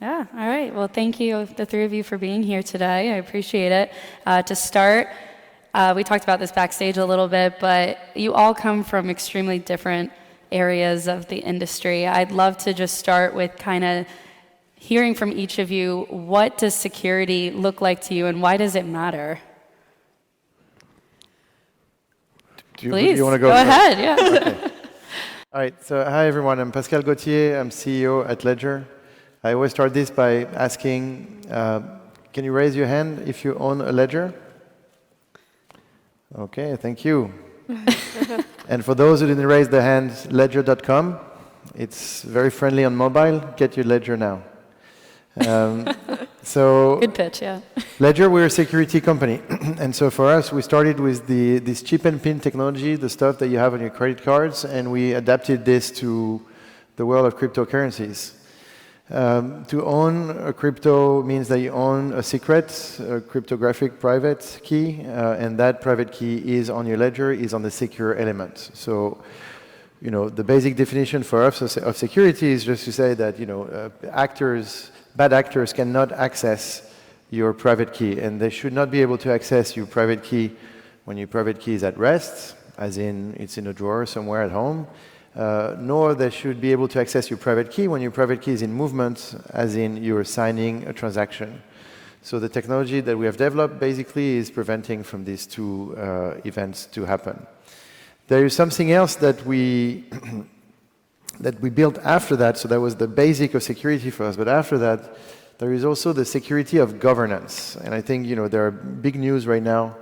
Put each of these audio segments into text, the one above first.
Yeah, all right. Well, thank you, the three of you, for being here today. I appreciate it. To start, we talked about this backstage a little bit, but you all come from extremely different areas of the industry. I'd love to just start with kind of hearing from each of you, what does security look like to you and why does it matter? Please, you want to go ahead, yeah. Okay. All right, so hi everyone, I'm Pascal Gautier, I'm CEO at Ledger. I always start this by asking, can you raise your hand if you own a Ledger? Okay, thank you. And for those who didn't raise their hands, ledger.com. It's very friendly on mobile. Get your Ledger now. So good pitch, yeah. Ledger, we're a security company. And so for us, we started with this chip and pin technology, the stuff that you have on your credit cards, and we adapted this to the world of cryptocurrencies. To own a crypto means that you own a secret, a cryptographic private key, and that private key is on your ledger, is on the secure element. So, you know, the basic definition for us of security is just to say that, you know, bad actors cannot access your private key, and they should not be able to access your private key when your private key is at rest, as in it's in a drawer somewhere at home. Nor they should be able to access your private key when your private key is in movement, as in you're signing a transaction. So the technology that we have developed basically is preventing from these two events to happen. There is something else that we built after that, so that was the basic of security for us, but after that, there is also the security of governance. And I think, you know, there are big news right now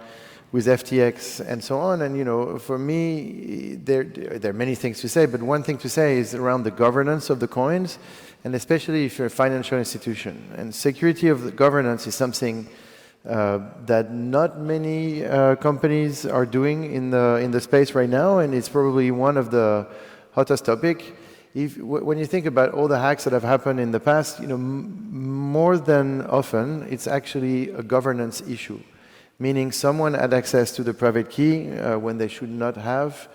with FTX and so on. And, you know, for me, there are many things to say, but one thing to say is around the governance of the coins, and especially if you're a financial institution. And security of the governance is something that not many companies are doing in the space right now, and it's probably one of the hottest topic. When you think about all the hacks that have happened in the past, you know, more than often, it's actually a governance issue. Meaning someone had access to the private key when they should not have,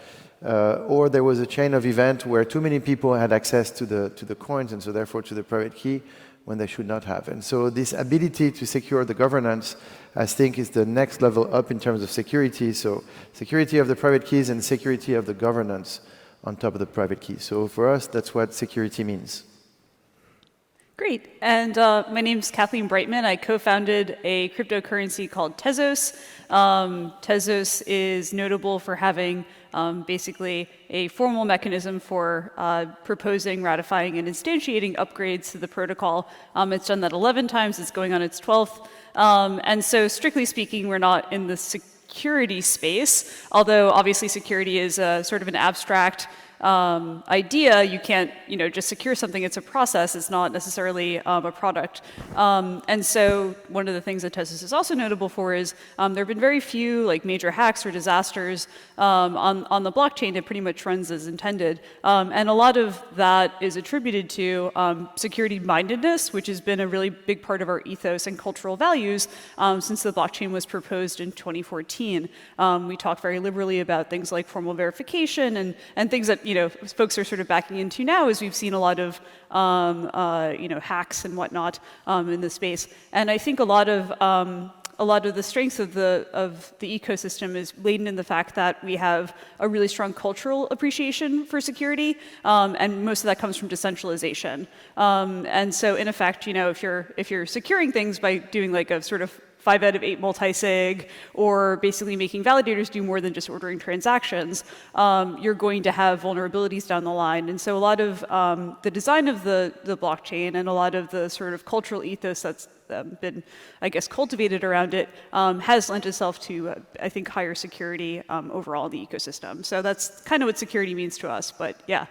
or there was a chain of event where too many people had access to the coins and so therefore to the private key when they should not have. And so this ability to secure the governance, I think, is the next level up in terms of security. So security of the private keys and security of the governance on top of the private key. So for us, that's what security means. Great. And my name's Kathleen Breitman. I co-founded a cryptocurrency called Tezos. Tezos is notable for having basically a formal mechanism for proposing, ratifying, and instantiating upgrades to the protocol. It's done that 11 times. It's going on its 12th. And so strictly speaking, we're not in the security space, although obviously security is sort of an abstract idea. You can't, you know, just secure something. It's a process. It's not necessarily a product. And so one of the things that Tezos is also notable for is there have been very few like major hacks or disasters on the blockchain. It pretty much runs as intended. And a lot of that is attributed to security mindedness, which has been a really big part of our ethos and cultural values since the blockchain was proposed in 2014. We talk very liberally about things like formal verification and things that, you know, folks are sort of backing into now, as we've seen a lot of you know, hacks and whatnot in the space. And I think a lot of the strengths of the ecosystem is laden in the fact that we have a really strong cultural appreciation for security, and most of that comes from decentralization. And so, in effect, you know, if you're securing things by doing like a sort of 5 out of 8 multi-sig, or basically making validators do more than just ordering transactions, you're going to have vulnerabilities down the line. And so a lot of the design of the blockchain and a lot of the sort of cultural ethos that's been, I guess, cultivated around it has lent itself to, I think, higher security overall in the ecosystem. So that's kind of what security means to us, but yeah.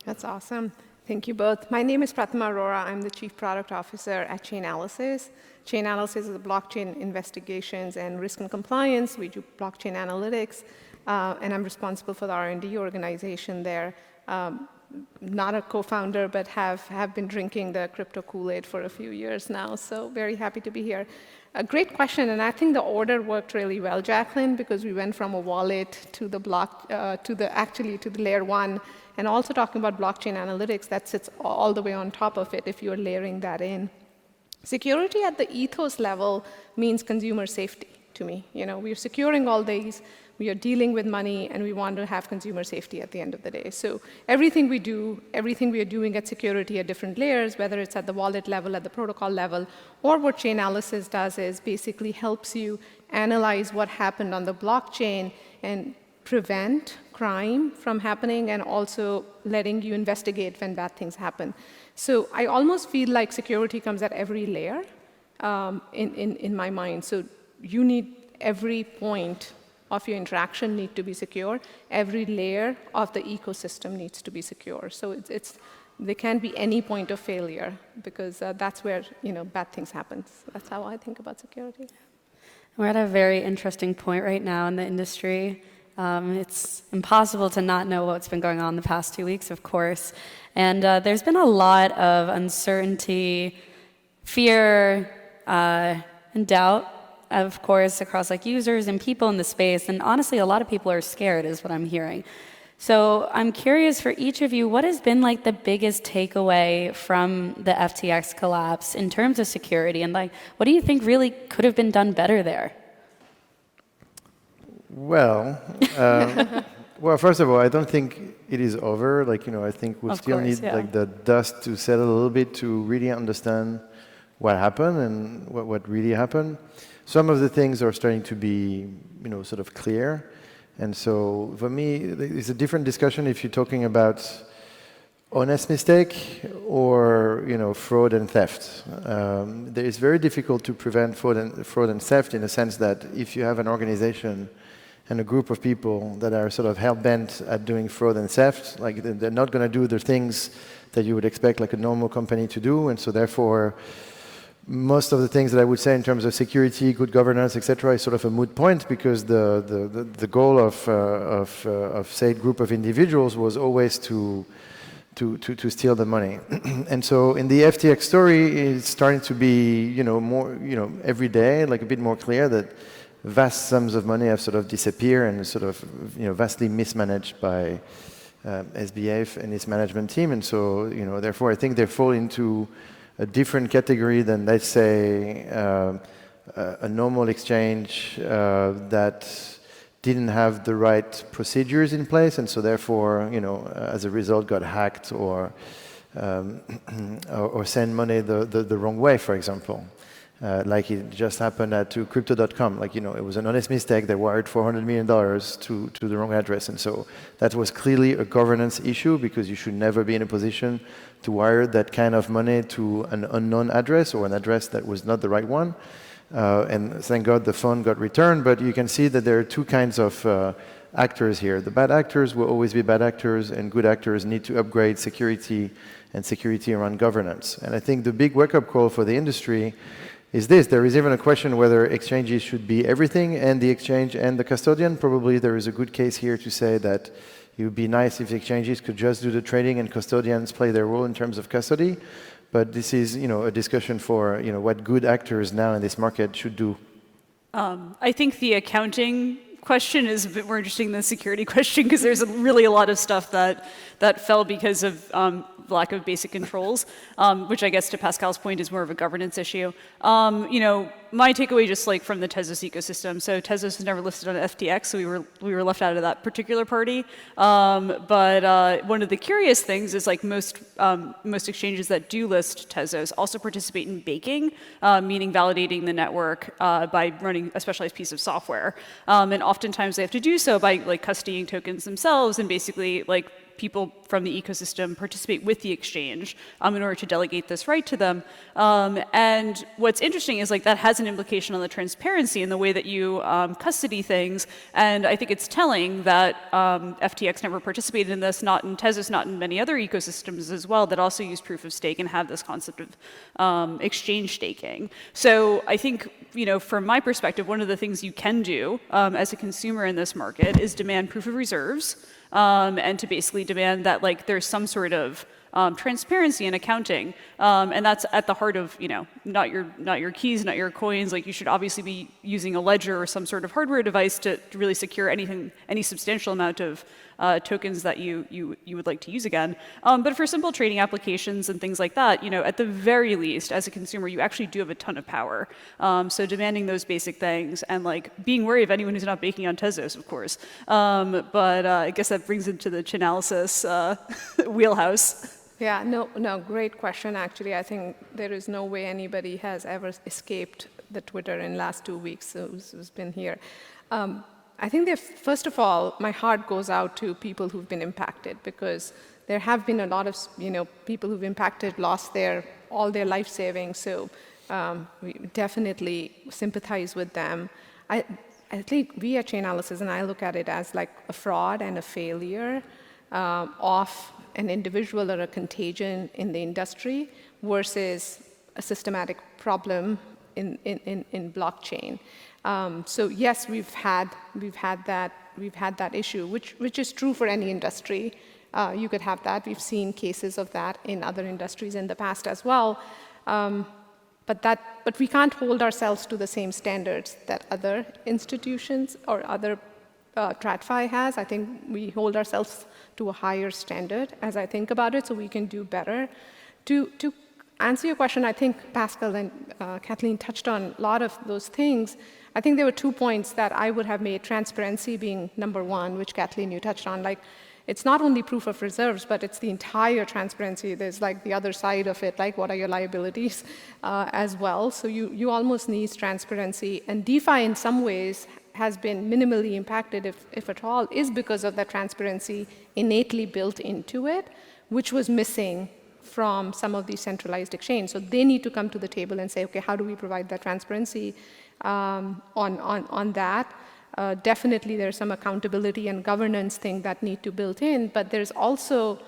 That's awesome. Thank you both. My name is Pratima Aurora. I'm the Chief Product Officer at Chainalysis. Chainalysis is a blockchain investigations and risk and compliance. We do blockchain analytics, and I'm responsible for the R&D organization there. not a co-founder, but have been drinking the crypto Kool-Aid for a few years now. So very happy to be here. A great question, and I think the order worked really well, Jacqueline, because we went from a wallet to the to the layer 1, and also talking about blockchain analytics that sits all the way on top of it if you're layering that in. Security at the ethos level means consumer safety to me. We're securing all these, we are dealing with money, and we want to have consumer safety at the end of the day. So everything we do, everything we are doing at security at different layers, whether it's at the wallet level, at the protocol level, or what Chainalysis does is basically helps you analyze what happened on the blockchain and prevent crime from happening, and also letting you investigate when bad things happen. So I almost feel like security comes at every layer in my mind. So you need every point of your interaction need to be secure. Every layer of the ecosystem needs to be secure. So there can't be any point of failure, because that's where bad things happen. So that's how I think about security. We're at a very interesting point right now in the industry. It's impossible to not know what's been going on the past 2 weeks, of course. And there's been a lot of uncertainty, fear, and doubt, of course, across users and people in the space. And honestly, a lot of people are scared, is what I'm hearing. So I'm curious for each of you, what has been the biggest takeaway from the FTX collapse in terms of security? And what do you think really could have been done better there? Well, first of all, I don't think it is over. I think we still need the dust to settle a little bit to really understand what happened and what really happened. Some of the things are starting to be, sort of clear. And so for me, it's a different discussion if you're talking about honest mistake or, fraud and theft. It's very difficult to prevent fraud and theft in the sense that if you have an organization and a group of people that are sort of hell-bent at doing fraud and theft, they're not going to do the things that you would expect a normal company to do. And so therefore, most of the things that I would say in terms of security, good governance, etc., is sort of a moot point, because the goal of said group of individuals was always to steal the money. And so in the FTX story, it's starting to be more every day a bit more clear that vast sums of money have sort of disappeared and sort of vastly mismanaged by SBF and its management team. And so therefore I think they fall into a different category than, let's say, a normal exchange that didn't have the right procedures in place, and so therefore, as a result, got hacked or send money the wrong way, for example. Like it just happened to Crypto.com. It was an honest mistake. They wired $400 million to the wrong address. And so that was clearly a governance issue, because you should never be in a position to wire that kind of money to an unknown address or an address that was not the right one. And thank God the phone got returned. But you can see that there are two kinds of actors here. The bad actors will always be bad actors, and good actors need to upgrade security and security around governance. And I think the big wake-up call for the industry is this. There is even a question whether exchanges should be everything, and the exchange and the custodian. Probably there is a good case here to say that it would be nice if the exchanges could just do the trading and custodians play their role in terms of custody. But this is, a discussion for, what good actors now in this market should do. I think the accounting question is a bit more interesting than the security question, because there's really a lot of stuff that fell because of lack of basic controls, which I guess to Pascal's point is more of a governance issue. My takeaway just from the Tezos ecosystem. So Tezos is never listed on FTX, so we were left out of that particular party. But one of the curious things is most exchanges that do list Tezos also participate in baking, meaning validating the network by running a specialized piece of software. And oftentimes they have to do so by custodying tokens themselves, and basically people from the ecosystem participate with the exchange in order to delegate this right to them. And what's interesting is that has an implication on the transparency in the way that you custody things. And I think it's telling that FTX never participated in this, not in Tezos, not in many other ecosystems as well that also use proof of stake and have this concept of exchange staking. So I think, from my perspective, one of the things you can do as a consumer in this market is demand proof of reserves. and to basically demand that like there's some sort of transparency in accounting, and that's at the heart of not your keys, not your coins. Like you should obviously be using a ledger or some sort of hardware device to really secure any substantial amount of tokens that you would like to use again. But for simple trading applications and things like that, at the very least, as a consumer, you actually do have a ton of power. So demanding those basic things and like being wary of anyone who's not baking on Tezos, of course. But I guess that brings into the Chainalysis wheelhouse. Yeah, no, great question, actually. I think there is no way anybody has ever escaped the Twitter in the last 2 weeks who's been here. I think that, first of all, my heart goes out to people who've been impacted, because there have been a lot of people who've impacted, lost all their life savings, so we definitely sympathize with them. I think we at Chainalysis, and I look at it as like a fraud and a failure of an individual or a contagion in the industry versus a systematic problem in blockchain. So yes, we've had that issue, which is true for any industry. You could have that. We've seen cases of that in other industries in the past as well. But we can't hold ourselves to the same standards that other institutions or other TradFi has. I think we hold ourselves to a higher standard as I think about it, so we can do better. To answer your question, I think Pascal and Kathleen touched on a lot of those things. I think there were 2 points that I would have made, transparency being number one, which Kathleen, you touched on. Like, it's not only proof of reserves, but it's the entire transparency. There's like the other side of it, like what are your liabilities as well. So you almost need transparency. And DeFi in some ways has been minimally impacted, if at all, is because of that transparency innately built into it, which was missing from some of these centralized exchanges. So they need to come to the table and say, okay, how do we provide that transparency on that? Definitely there's some accountability and governance thing that need to build in, but there's also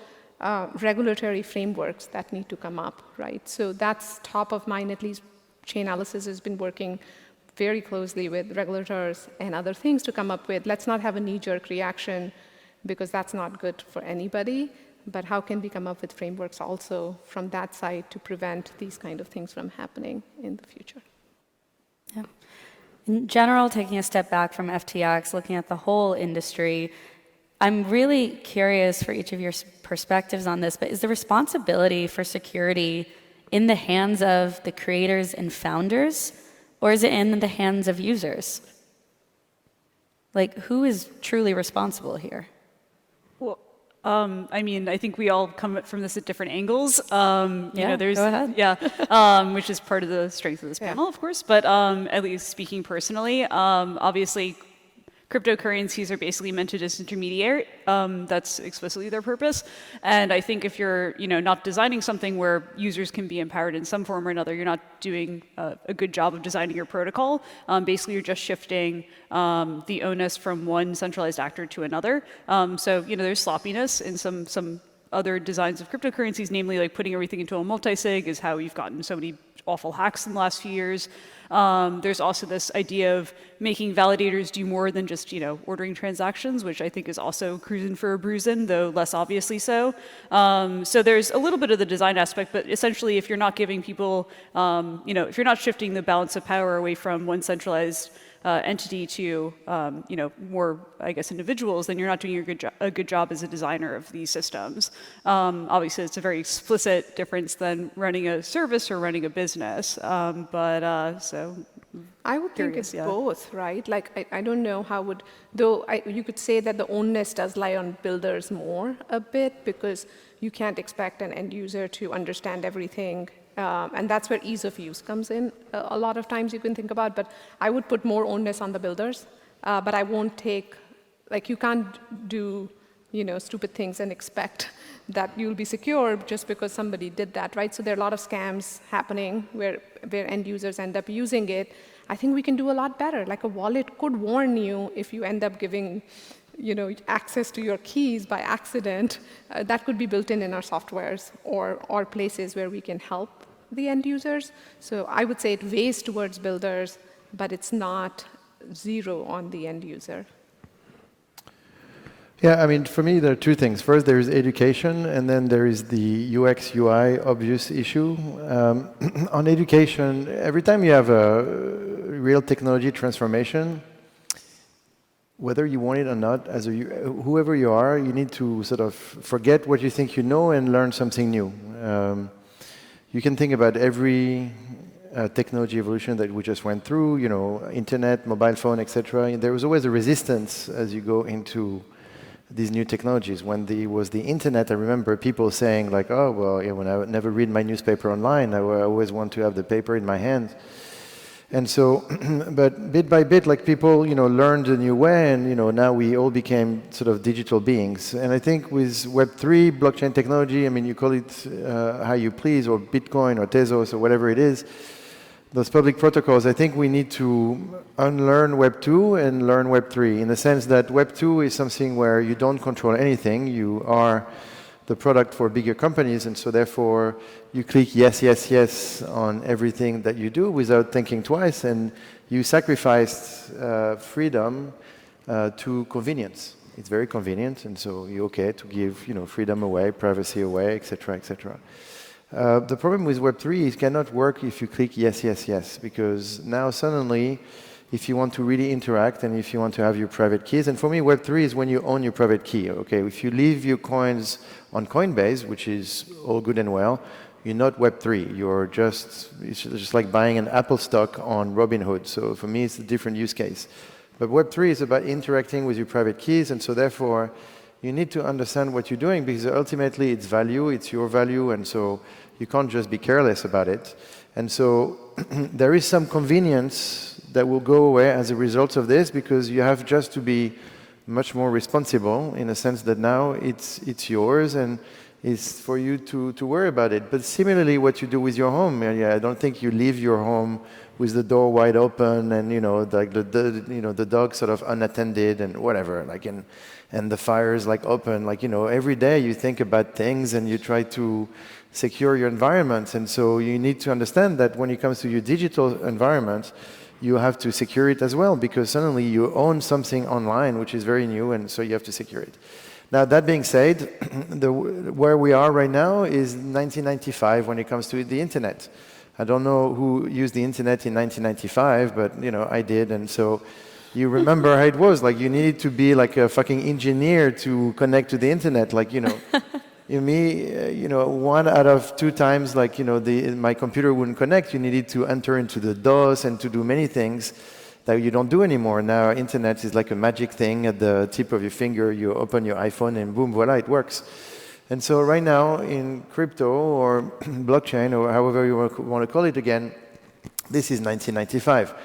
regulatory frameworks that need to come up, right? So that's top of mind. At least Chainalysis has been working very closely with regulators and other things to come up with, let's not have a knee-jerk reaction, because that's not good for anybody, but how can we come up with frameworks also from that side to prevent these kind of things from happening in the future? Yeah. In general, taking a step back from FTX, looking at the whole industry, I'm really curious for each of your perspectives on this, but is the responsibility for security in the hands of the creators and founders, or is it in the hands of users? Like, who is truly responsible here? Well, I mean, I think we all come from this at different angles. Go ahead. Yeah, which is part of the strength of this panel, of course. But at least speaking personally, obviously, cryptocurrencies are basically meant to disintermediate. That's explicitly their purpose. And I think if you're, not designing something where users can be empowered in some form or another, you're not doing a good job of designing your protocol. Basically, you're just shifting the onus from one centralized actor to another. So, there's sloppiness in some other designs of cryptocurrencies, namely like putting everything into a multi-sig is how you've gotten so many awful hacks in the last few years. There's also this idea of making validators do more than just, ordering transactions, which I think is also cruising for a bruising, though less obviously so. So there's a little bit of the design aspect, but essentially if you're not giving people, if you're not shifting the balance of power away from one centralized entity to, more, I guess, individuals, then you're not doing a good job as a designer of these systems. Obviously, it's a very explicit difference than running a service or running a business. So I would think it's both, right? Like, I don't know how you could say that the onus does lie on builders more a bit, because you can't expect an end user to understand everything. And that's where ease of use comes in. A lot of times you can think about, but I would put more onus on the builders. But I won't you can't do, stupid things and expect that you'll be secure just because somebody did that, right? So there are a lot of scams happening where end users end up using it. I think we can do a lot better. Like, a wallet could warn you if you end up giving access to your keys by accident. That could be built in our softwares or places where we can help the end users. So I would say it weighs towards builders, but it's not zero on the end user. Yeah, I mean, for me, there are two things. First, there is education, and then there is the UX, UI obvious issue. On education, every time you have a real technology transformation, whether you want it or not, as whoever you are, you need to sort of forget what you think you know and learn something new. You can think about every technology evolution that we just went through, you know, internet, mobile phone, etc. There was always a resistance as you go into these new technologies. When there was the internet, I remember people saying like, oh, well, yeah, when I would never read my newspaper online, I always want to have the paper in my hand. And so, but bit by bit, like people, you know, learned a new way, and, you know, now we all became sort of digital beings. And I think with Web3, blockchain technology, I mean, you call it how you please, or Bitcoin, or Tezos, or whatever it is, those public protocols, I think we need to unlearn Web 2 and learn Web 3, in the sense that Web 2 is something where you don't control anything. You are the product for bigger companies, and so therefore you click yes, yes, yes on everything that you do without thinking twice, and you sacrificed freedom to convenience. It's very convenient, and so you're okay to give, you know, freedom away, privacy away, etc., etc. The problem with Web3 is it cannot work if you click yes, yes, yes, because now suddenly, if you want to really interact and if you want to have your private keys, and for me, Web3 is when you own your private key, okay? If you leave your coins on Coinbase, which is all good and well, you're not Web3. You're it's just like buying an Apple stock on Robinhood. So for me, it's a different use case. But Web3 is about interacting with your private keys, and so therefore, you need to understand what you're doing, because ultimately it's value, it's your value, and so you can't just be careless about it. And so there is some convenience that will go away as a result of this, because you have just to be much more responsible, in a sense that now it's yours and it's for you to worry about it. But similarly, what you do with your home, I don't think you leave your home with the door wide open and, you know, like the dog sort of unattended and whatever, like, and the fire is like open, like, you know, every day you think about things and you try to secure your environment. And so you need to understand that when it comes to your digital environment, you have to secure it as well, because suddenly you own something online which is very new, and so you have to secure it. Now, that being said, where we are right now is 1995 when it comes to the internet. I don't know who used the internet in 1995, but, you know, I did, and so you remember how it was. Like, you needed to be like a fucking engineer to connect to the internet, like, you know. You know, 1 out of 2 times, like, you know, my computer wouldn't connect. You needed to enter into the DOS and to do many things that you don't do anymore. Now, internet is like a magic thing at the tip of your finger. You open your iPhone and boom, voila, it works. And so right now in crypto or blockchain or however you want to call it again, this is 1995.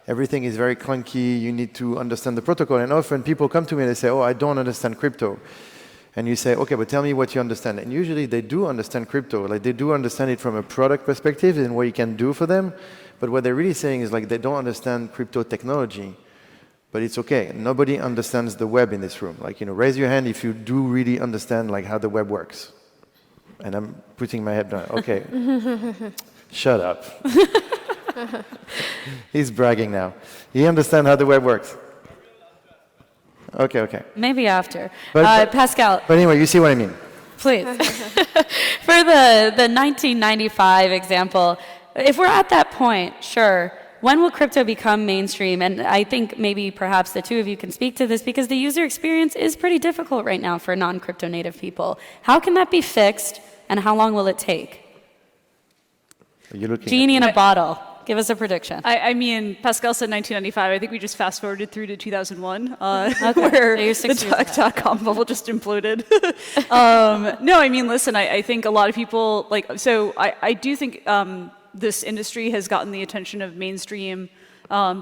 Everything is very clunky. You need to understand the protocol. And often people come to me and they say, oh, I don't understand crypto. And you say, okay, but tell me what you understand. And usually they do understand crypto. Like, they do understand it from a product perspective and what you can do for them. But what they're really saying is, like, they don't understand crypto technology. But it's okay. Nobody understands the web in this room. Like, you know, raise your hand if you do really understand, like, how the web works. And I'm putting my head down. Okay. Shut up. He's bragging now. You understand how the web works? Okay. Maybe after. But Pascal. But anyway, you see what I mean. Please. For the 1995 example, if we're at that point, sure, when will crypto become mainstream? And I think maybe perhaps the two of you can speak to this, because the user experience is pretty difficult right now for non-crypto native people. How can that be fixed, and how long will it take? Are you looking Genie in a bottle. Give us a prediction. I mean, Pascal said 1995. I think we just fast forwarded through to 2001, Okay. where So the .com bubble just imploded. No, I mean, listen, I think a lot of people, like, so I do think this industry has gotten the attention of mainstream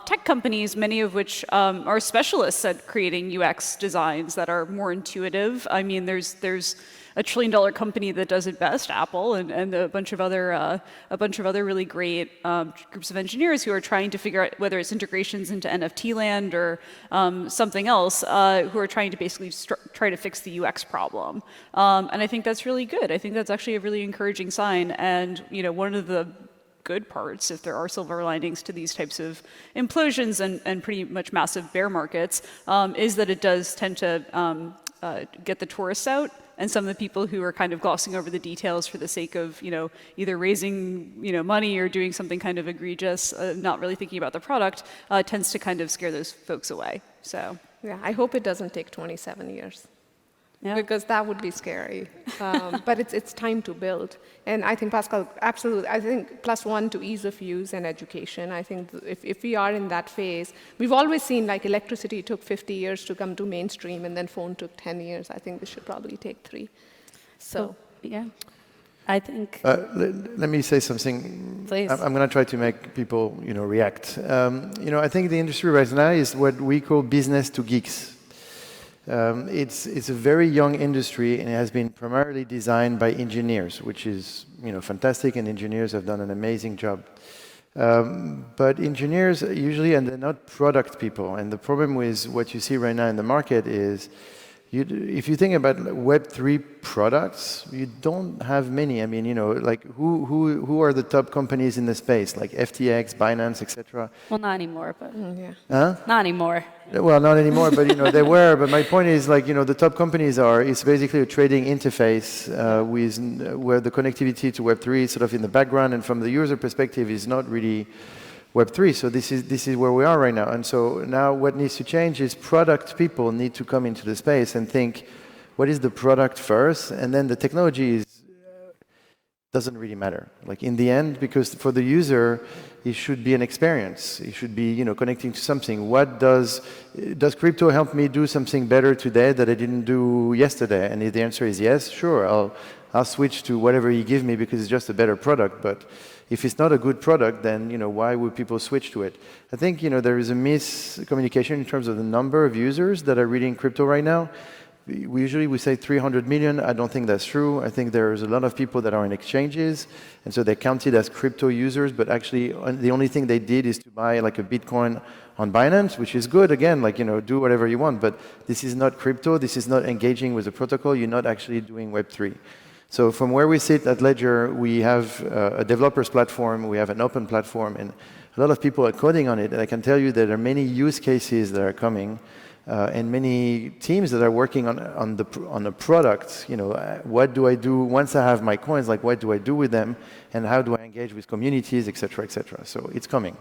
tech companies, many of which are specialists at creating UX designs that are more intuitive. I mean, there's a $1 trillion company that does it best, Apple, and a bunch of other really great groups of engineers who are trying to figure out whether it's integrations into NFT land or something else, who are trying to basically try to fix the UX problem. And I think that's really good. I think that's actually a really encouraging sign. And, you know, one of the good parts, if there are silver linings to these types of implosions and pretty much massive bear markets, is that it does tend to get the tourists out, and some of the people who are kind of glossing over the details for the sake of, either raising, money or doing something kind of egregious, not really thinking about the product, tends to kind of scare those folks away. So yeah, I hope it doesn't take 27 years. Yeah. Because that would be scary. But it's time to build. And I think, Pascal, absolutely, I think +1 to ease of use and education. I think if we are in that phase, we've always seen like electricity took 50 years to come to mainstream, and then phone took 10 years. I think this should probably take 3. So, yeah, I think. Let me say something. Please. I'm going to try to make people, react. I think the industry right now is what we call business to geeks. It's a very young industry, and it has been primarily designed by engineers, which is fantastic, and engineers have done an amazing job. But engineers usually, and they're not product people, and the problem with what you see right now in the market is, if you think about Web3 products, you don't have many. I mean, like who are the top companies in the space, like FTX, Binance, etc. Well, not anymore, but yeah. Huh? not anymore. Well, not anymore, but they were. But my point is, like, the top companies it's basically a trading interface where the connectivity to Web3 is sort of in the background, and from the user perspective is not really Web3. So this is where we are right now. And so now what needs to change is product people need to come into the space and think, what is the product first, and then the technology doesn't really matter. Like in the end, because for the user, it should be an experience. It should be, connecting to something. What does crypto help me do something better today that I didn't do yesterday? And if the answer is yes, sure, I'll switch to whatever you give me because it's just a better product. But if it's not a good product, then why would people switch to it? I think there is a miscommunication in terms of the number of users that are reading crypto right now. We say 300 million. I don't think that's true. I think there's a lot of people that are in exchanges, and so they're counted as crypto users, but actually the only thing they did is to buy like a Bitcoin on Binance, which is good. Again, like, do whatever you want, but this is not crypto. This is not engaging with the protocol. You're not actually doing Web3. So from where we sit at Ledger, we have a developers platform, we have an open platform, and a lot of people are coding on it. And I can tell you that there are many use cases that are coming, and many teams that are working on the product. What do I do once I have my coins? Like, what do I do with them, and how do I engage with communities, et cetera, et cetera. So it's coming.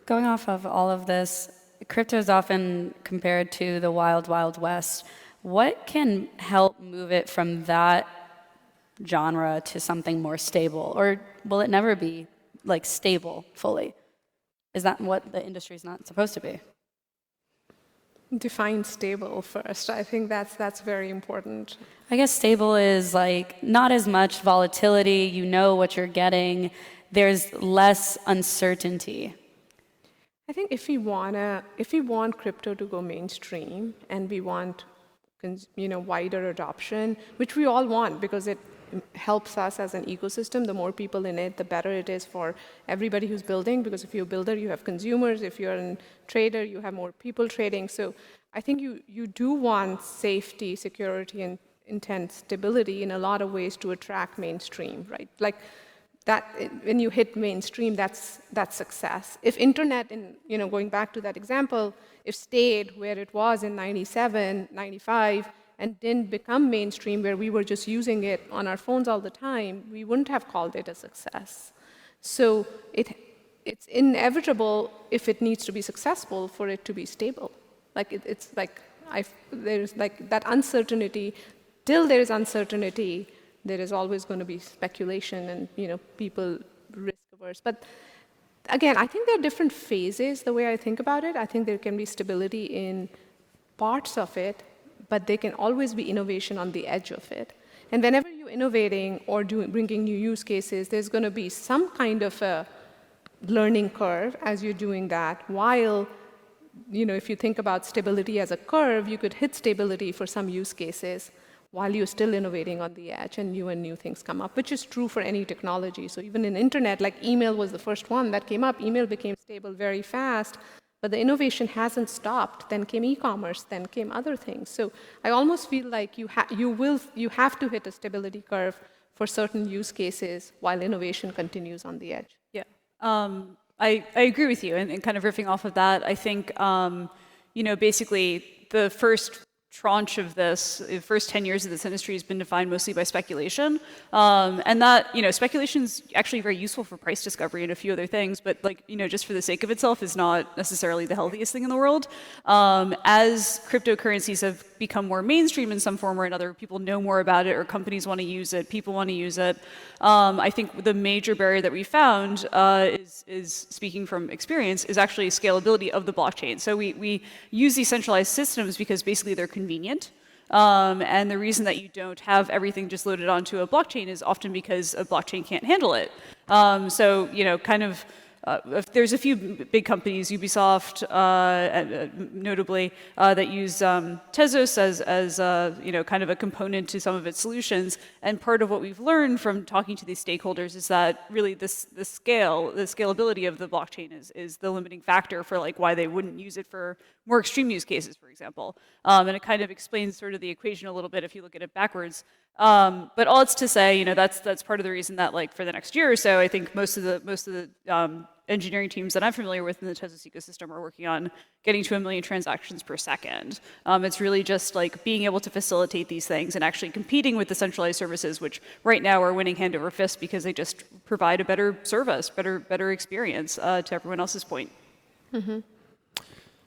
Going off of all of this, crypto is often compared to the wild, wild west. What can help move it from that genre to something more stable? Or will it never be like stable fully? Is that what the industry is not supposed to be? Define stable first. I think that's very important. I guess stable is like not as much volatility, you know what you're getting, there's less uncertainty. I think if we want crypto to go mainstream, and we want wider adoption, which we all want because it helps us as an ecosystem. The more people in it, the better it is for everybody who's building, because if you're a builder, you have consumers. If you're a trader, you have more people trading. So I think you do want safety, security, and intent stability in a lot of ways to attract mainstream, right? Like that, when you hit mainstream, that's success. If internet, going back to that example, if stayed where it was in 97, 95, and didn't become mainstream, where we were just using it on our phones all the time, we wouldn't have called it a success. So it's inevitable, if it needs to be successful, for it to be stable. Like there's like that uncertainty. Till there is uncertainty, there is always going to be speculation, and people risk averse. But again, I think there are different phases. The way I think about it, I think there can be stability in parts of it, but there can always be innovation on the edge of it. And whenever you're innovating or bringing new use cases, there's going to be some kind of a learning curve as you're doing that. While, if you think about stability as a curve, you could hit stability for some use cases while you're still innovating on the edge, and new things come up, which is true for any technology. So even in internet, like email was the first one that came up. Email became stable very fast. But the innovation hasn't stopped. Then came e-commerce, then came other things. So I almost feel like you have to hit a stability curve for certain use cases while innovation continues on the edge. Yeah, I agree with you. And kind of riffing off of that, I think, basically the first tranche of this, the first 10 years of this industry has been defined mostly by speculation. And that, speculation is actually very useful for price discovery and a few other things, but just for the sake of itself is not necessarily the healthiest thing in the world. As cryptocurrencies have become more mainstream in some form or another, people know more about it, or companies want to use it, people want to use it. I think the major barrier that we found is speaking from experience, is actually scalability of the blockchain. So we use these centralized systems because basically they're convenient. And the reason that you don't have everything just loaded onto a blockchain is often because a blockchain can't handle it. If there's a few big companies, Ubisoft notably, that use Tezos as kind of a component to some of its solutions. And part of what we've learned from talking to these stakeholders is that really the scalability of the blockchain is the limiting factor for why they wouldn't use it for more extreme use cases, for example. And it kind of explains sort of the equation a little bit if you look at it backwards. But all it's to say, that's part of the reason that for the next year or so, I think most of the engineering teams that I'm familiar with in the Tezos ecosystem are working on getting to 1 million transactions per second. It's really just being able to facilitate these things and actually competing with the centralized services, which right now are winning hand over fist because they just provide a better service, better experience to everyone else's point. Mm-hmm.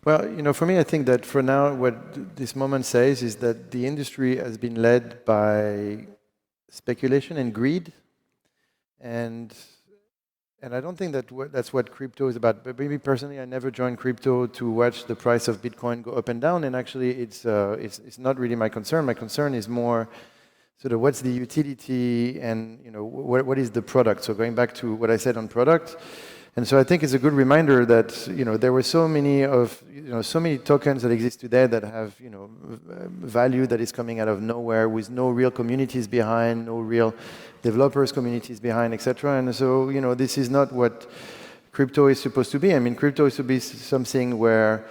Well, for me, I think that for now, what this moment says is that the industry has been led by speculation and greed, and I don't think that's what crypto is about. But maybe personally, I never joined crypto to watch the price of Bitcoin go up and down, and actually, it's not really my concern. My concern is more sort of what's the utility and what is the product. So going back to what I said on product. And so I think it's a good reminder that there were so many tokens that exist today that have value that is coming out of nowhere with no real communities behind, no real developers communities behind, etc. And so this is not what crypto is supposed to be. I mean, crypto is to be something where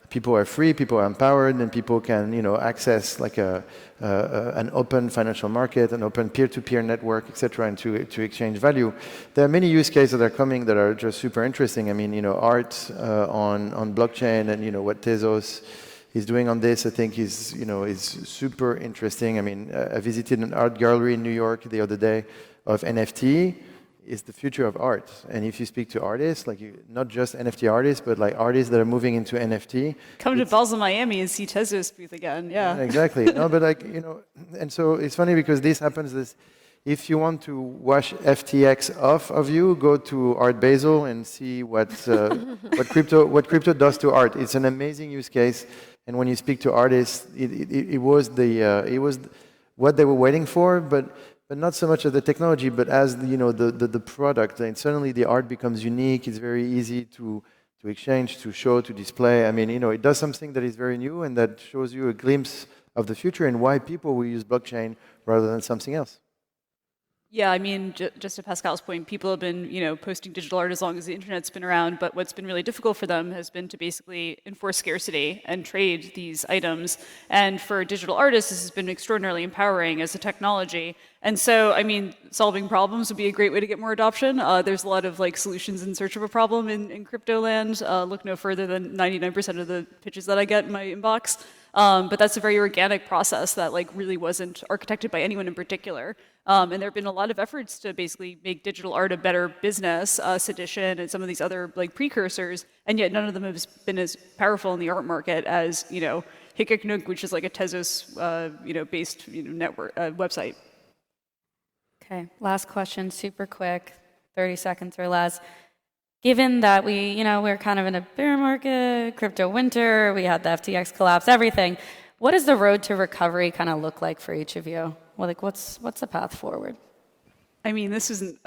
people are free, people are empowered, and people can access an open financial market, an open peer-to-peer network, etc., and to exchange value. There are many use cases that are coming that are just super interesting. I mean, art on blockchain, and what Tezos is doing on this, I think is super interesting. I mean, I visited an art gallery in New York the other day of NFT. Is the future of art. And if you speak to artists, not just NFT artists, but artists that are moving into NFT. Come to Basel, Miami and see Tezos booth again, yeah. Exactly. No, but and so it's funny because this happens, if you want to wash FTX off of you, go to Art Basel and see what crypto does to art. It's an amazing use case. And when you speak to artists, it was what they were waiting for, but not so much of the technology, but as the product. And suddenly the art becomes unique. It's very easy to exchange, to show, to display. I mean, it does something that is very new and that shows you a glimpse of the future and why people will use blockchain rather than something else. Yeah, I mean, just to Pascal's point, people have been, posting digital art as long as the internet's been around, but what's been really difficult for them has been to basically enforce scarcity and trade these items. And for digital artists, this has been extraordinarily empowering as a technology. And so, I mean, solving problems would be a great way to get more adoption. There's a lot of solutions in search of a problem in crypto land. Look no further than 99% of the pitches that I get in my inbox. But that's a very organic process that really wasn't architected by anyone in particular. And there have been a lot of efforts to basically make digital art a better business, Sedition and some of these other precursors, and yet none of them have been as powerful in the art market as Hikkaknook, which is a Tezos based network website. Okay, last question, super quick, 30 seconds or less. Given that we're kind of in a bear market, crypto winter, we had the FTX collapse, everything, what does the road to recovery kind of look like for each of you? Well, what's the path forward? I mean, this isn't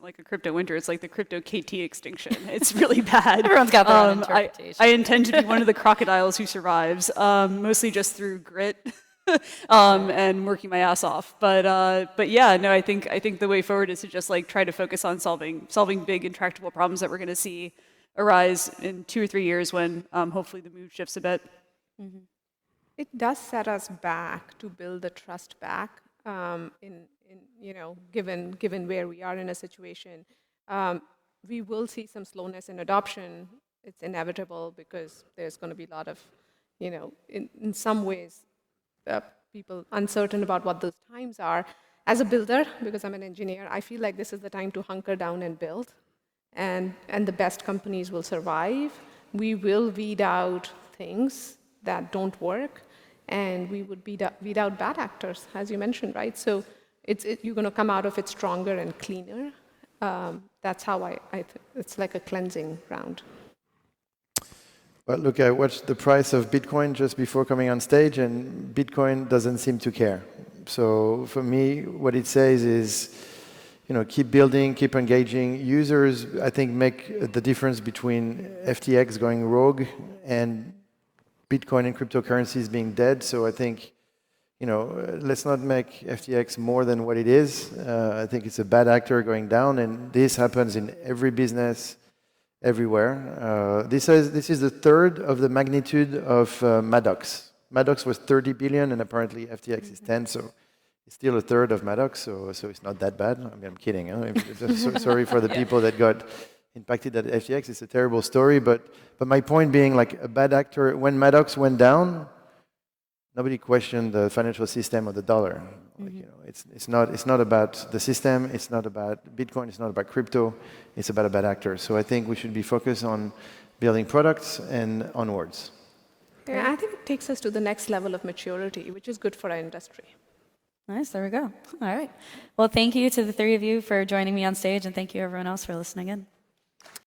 like a crypto winter. It's like the crypto KT extinction. It's really bad. Everyone's got their own interpretation. I intend to be one of the crocodiles who survives, mostly just through grit and working my ass off. But yeah, no, I think the way forward is to just try to focus on solving big intractable problems that we're going to see arise in 2 or 3 years when hopefully the mood shifts a bit. Mm-hmm. It does set us back to build the trust back. Given where we are in a situation, we will see some slowness in adoption. It's inevitable because there's going to be a lot of, in some ways, people uncertain about what those times are. As a builder, because I'm an engineer, I feel like this is the time to hunker down and build, and the best companies will survive. We will weed out things that don't work, and we would weed out bad actors, as you mentioned, right? So you're going to come out of it stronger and cleaner. That's how it's like a cleansing round. Well, look, I watched the price of Bitcoin just before coming on stage, and Bitcoin doesn't seem to care. So for me, what it says is, keep building, keep engaging. Users, I think, make the difference between FTX going rogue and Bitcoin and cryptocurrencies being dead. So I think, let's not make FTX more than what it is. I think it's a bad actor going down, and this happens in every business, everywhere. This is the third of the magnitude of Maddox. Maddox was 30 billion, and apparently FTX is 10, so it's still a third of Maddox, so it's not that bad. I mean, I'm kidding. Sorry for the people that got impacted at FTX. It's a terrible story, but my point being, like, a bad actor, when Maddox went down, nobody questioned the financial system or the dollar. It's not about the system, it's not about Bitcoin, it's not about crypto, it's about a bad actor. So I think we should be focused on building products and onwards. Yeah, I think it takes us to the next level of maturity, which is good for our industry. Nice, there we go. All right. Well, thank you to the three of you for joining me on stage, and thank you everyone else for listening in.